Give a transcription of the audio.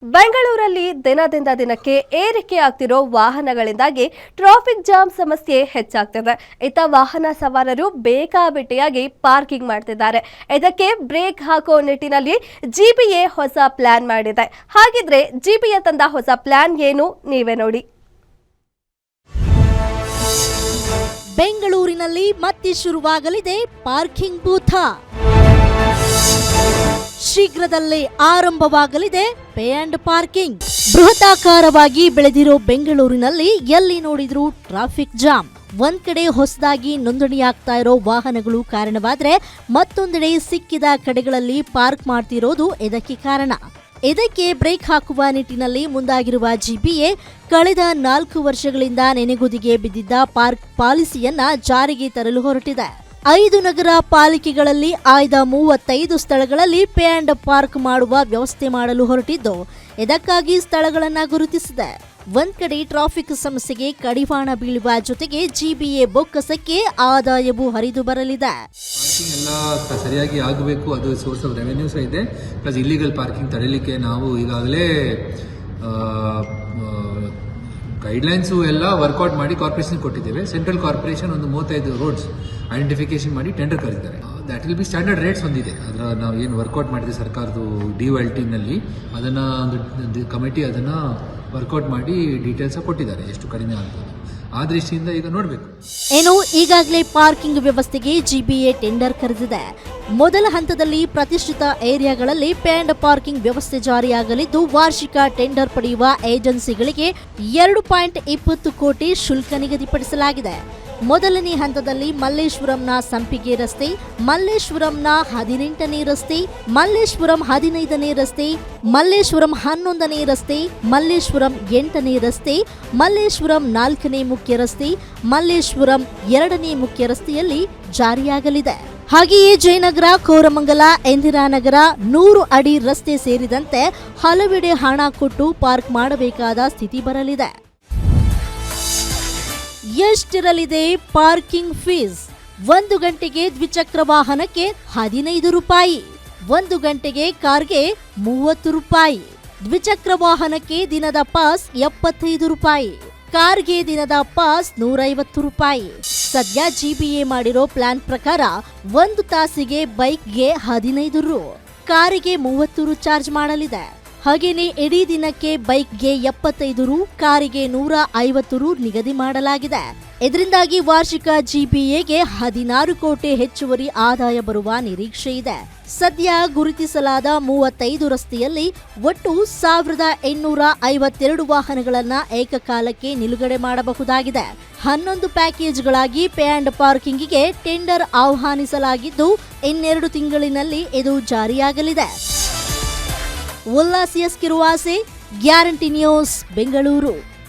ಬೆಂಗಳೂರಲ್ಲಿ ದಿನದಿಂದ ದಿನಕ್ಕೆ ಏರಿಕೆ ಆಗ್ತಿರೋ ವಾಹನಗಳಿಂದಾಗಿ ಟ್ರಾಫಿಕ್ ಜಾಮ್ ಸಮಸ್ಯೆ ಹೆಚ್ಚಾಗ್ತಿದೆ. ಇತ್ತ ವಾಹನ ಸವಾರರು ಬೇಕಾಬಿಟ್ಟಿಯಾಗಿ ಪಾರ್ಕಿಂಗ್ ಮಾಡ್ತಿದ್ದಾರೆ. ಇದಕ್ಕೆ ಬ್ರೇಕ್ ಹಾಕೋ ನಿಟ್ಟಿನಲ್ಲಿ ಜಿಬಿಎ ಹೊಸ ಪ್ಲಾನ್ ಮಾಡಿದೆ. ಹಾಗಿದ್ರೆ ಜಿಬಿಎ ತಂದ ಹೊಸ ಪ್ಲಾನ್ ಏನು ನೀವೇ ನೋಡಿ. ಬೆಂಗಳೂರಿನಲ್ಲಿ ಮತ್ತೆ ಶುರುವಾಗಲಿದೆ ಪಾರ್ಕಿಂಗ್ ಬೂಥ. ಶೀಘ್ರದಲ್ಲೇ ಆರಂಭವಾಗಲಿದೆ ಪೇ ಅಂಡ್ ಪಾರ್ಕಿಂಗ್. ಬೃಹತಾಕಾರವಾಗಿ ಬೆಳೆದಿರೋ ಬೆಂಗಳೂರಿನಲ್ಲಿ ಎಲ್ಲಿ ನೋಡಿದ್ರೂ ಟ್ರಾಫಿಕ್ ಜಾಮ್. ಒಂದ್ ಕಡೆ ಹೊಸದಾಗಿ ನೋಂದಣಿಯಾಗ್ತಾ ಇರೋ ವಾಹನಗಳು ಕಾರಣವಾದ್ರೆ ಮತ್ತೊಂದೆಡೆ ಸಿಕ್ಕಿದ ಕಡೆಗಳಲ್ಲಿ ಪಾರ್ಕ್ ಮಾಡ್ತಿರೋದು ಇದಕ್ಕೆ ಕಾರಣ. ಇದಕ್ಕೆ ಬ್ರೇಕ್ ಹಾಕುವ ನಿಟ್ಟಿನಲ್ಲಿ ಮುಂದಾಗಿರುವ ಜಿಬಿಎ ಕಳೆದ 4 ವರ್ಷಗಳಿಂದ ನೆನೆಗುದಿಗೆ ಬಿದ್ದಿದ್ದ ಪಾರ್ಕ್ ಪಾಲಿಸಿಯನ್ನ ಜಾರಿಗೆ ತರಲು ಹೊರಟಿದೆ. 5 ನಗರ ಪಾಲಿಕೆಗಳಲ್ಲಿ ಆಯ್ದ 35 ಸ್ಥಳಗಳಲ್ಲಿ ಪೇ ಅಂಡ್ ಪಾರ್ಕ್ ಮಾಡುವ ವ್ಯವಸ್ಥೆ ಮಾಡಲು ಹೊರಟಿದ್ದು, ಇದಕ್ಕಾಗಿ ಸ್ಥಳಗಳನ್ನು ಗುರುತಿಸಿದೆ. ಒಂದ್ ಕಡೆ ಟ್ರಾಫಿಕ್ ಸಮಸ್ಯೆಗೆ ಕಡಿವಾಣ ಬೀಳುವ ಜೊತೆಗೆ ಜಿಬಿಎ ಬೊಕ್ಕಸಕ್ಕೆ ಆದಾಯವೂ ಹರಿದು ಬರಲಿದೆ. ಪಾರ್ಕಿಂಗ್ ಎಲ್ಲ ಸರಿಯಾಗಿ ಆಗಬೇಕು, ಅದು ಸೋರ್ಸ್ ಆಫ್ ರೆವೆನ್ಯೂ ಸಹ ಇದೆ. ಪ್ಲಸ್ ಇಲ್ಲಿಗಲ್ ಪಾರ್ಕಿಂಗ್ ತಡೆಯಲಿಕ್ಕೆ ನಾವು ಈಗಾಗಲೇ ಗೈಡ್ಲೈನ್ಸು ಎಲ್ಲ ವರ್ಕೌಟ್ ಮಾಡಿ ಕಾರ್ಪೊರೇಷನ್ ಕೊಟ್ಟಿದ್ದೇವೆ. ಸೆಂಟ್ರಲ್ ಕಾರ್ಪೊರೇಷನ್ ಒಂದು 35 ರೋಡ್ಸ್ ಐಡೆಂಟಿಫಿಕೇಶನ್ ಮಾಡಿ ಟೆಂಡರ್ ಕರೆದಿದ್ದಾರೆ. That will be standard rates ಹೊಂದಿದೆ. ಅದರ ನಾವು ಏನು ವರ್ಕೌಟ್ ಮಾಡಿದೆ ಸರ್ಕಾರದ್ದು DOLT-ನಲ್ಲಿ, ಅದನ್ನು ಒಂದು ಕಮಿಟಿ ಅದನ್ನು ವರ್ಕೌಟ್ ಮಾಡಿ ಡೀಟೇಲ್ಸ್ ಕೊಟ್ಟಿದ್ದಾರೆ, ಎಷ್ಟು ಕಡಿಮೆ ಆಗ್ತದೆ. ಆ ದೃಷ್ಟಿಯಿಂದ ಈಗ ನೋಡಬೇಕು. ಏನು, ಈಗಾಗಲೇ ಪಾರ್ಕಿಂಗ್ ವ್ಯವಸ್ಥೆಗೆ ಜಿಬಿಎ ಟೆಂಡರ್ ಕರೆದಿದೆ. ಮೊದಲ ಹಂತದಲ್ಲಿ ಪ್ರತಿಷ್ಠಿತ ಏರಿಯಾಗಳಲ್ಲಿ ಪೇ ಅಂಡ್ ಪಾರ್ಕಿಂಗ್ ವ್ಯವಸ್ಥೆ ಜಾರಿಯಾಗಲಿದ್ದು, ವಾರ್ಷಿಕ ಟೆಂಡರ್ ಪಡೆಯುವ ಏಜೆನ್ಸಿಗಳಿಗೆ 2.20 ಕೋಟಿ ಶುಲ್ಕ ನಿಗದಿಪಡಿಸಲಾಗಿದೆ. ಮೊದಲನೇ ಹಂತದಲ್ಲಿ ಮಲ್ಲೇಶ್ವರಂನ ಸಂಪಿಗೆ ರಸ್ತೆ, ಮಲ್ಲೇಶ್ವರಂನ 18ನೇ ರಸ್ತೆ, ಮಲ್ಲೇಶ್ವರಂ 15ನೇ ರಸ್ತೆ, ಮಲ್ಲೇಶ್ವರಂ 11ನೇ ರಸ್ತೆ, ಮಲ್ಲೇಶ್ವರಂ 8ನೇ ರಸ್ತೆ, ಮಲ್ಲೇಶ್ವರಂ 4ನೇ ಮುಖ್ಯ ರಸ್ತೆ, ಮಲ್ಲೇಶ್ವರಂ 2ನೇ ಮುಖ್ಯ ರಸ್ತೆಯಲ್ಲಿ ಜಾರಿಯಾಗಲಿದೆ. ಹಾಗೆಯೇ ಜಯನಗರ, ಕೋರಮಂಗಲ, ಇಂದಿರಾನಗರ, 100 ಅಡಿ ರಸ್ತೆ ಸೇರಿದಂತೆ ಹಲವೆಡೆ ಹಣ ಕೊಟ್ಟು ಪಾರ್ಕ್ ಮಾಡಬೇಕಾದ ಸ್ಥಿತಿ ಬರಲಿದೆ. ಎಷ್ಟಿರಲಿದೆ ಪಾರ್ಕಿಂಗ್ ಫೀಸ್? 1 ಗಂಟೆಗೆ ದ್ವಿಚಕ್ರ ವಾಹನಕ್ಕೆ 15 ರೂಪಾಯಿ, 1 ಗಂಟೆಗೆ ಕಾರ್ಗೆ 30 ರೂಪಾಯಿ, ದ್ವಿಚಕ್ರ ವಾಹನಕ್ಕೆ ದಿನದ ಪಾಸ್ 75 ರೂಪಾಯಿ, ಕಾರ್ಗೆ ದಿನದ ಪಾಸ್ 150 ರೂಪಾಯಿ. ಸದ್ಯ ಜಿಬಿಎ ಮಾಡಿರೋ ಪ್ಲಾನ್ ಪ್ರಕಾರ 1 ತಾಸಿಗೆ ಬೈಕ್ಗೆ 15 ರು, ಕಾರಿಗೆ 30 ರು ಚಾರ್ಜ್ ಮಾಡಲಿದೆ. ಹಾಗೇನೆ ಇಡೀ ದಿನಕ್ಕೆ ಬೈಕ್ಗೆ 75 ರು, ಕಾರಿಗೆ 150 ರು ನಿಗದಿ ಮಾಡಲಾಗಿದೆ. ಇದರಿಂದಾಗಿ ವಾರ್ಷಿಕ ಜಿಬಿಎಗೆ 16 ಕೋಟಿ ಹೆಚ್ಚುವರಿ ಆದಾಯ ಬರುವ ನಿರೀಕ್ಷೆ ಇದೆ. ಸದ್ಯ ಗುರುತಿಸಲಾದ 35 ರಸ್ತೆಯಲ್ಲಿ ಒಟ್ಟು 1852 ವಾಹನಗಳನ್ನ ಏಕಕಾಲಕ್ಕೆ ನಿಲುಗಡೆ ಮಾಡಬಹುದಾಗಿದೆ. 11 ಪ್ಯಾಕೇಜ್ಗಳಾಗಿ ಪೇ ಅಂಡ್ ಪಾರ್ಕಿಂಗಿಗೆ ಟೆಂಡರ್ ಆಹ್ವಾನಿಸಲಾಗಿದ್ದು, ಇನ್ನೆರಡು ತಿಂಗಳಿನಲ್ಲಿ ಇದು ಜಾರಿಯಾಗಲಿದೆ. ಉಲ್ಲಾಸಿಯಸ್ ಕಿರುವಾಸೆ, ಗ್ಯಾರಂಟಿ ನ್ಯೂಸ್, ಬೆಂಗಳೂರು.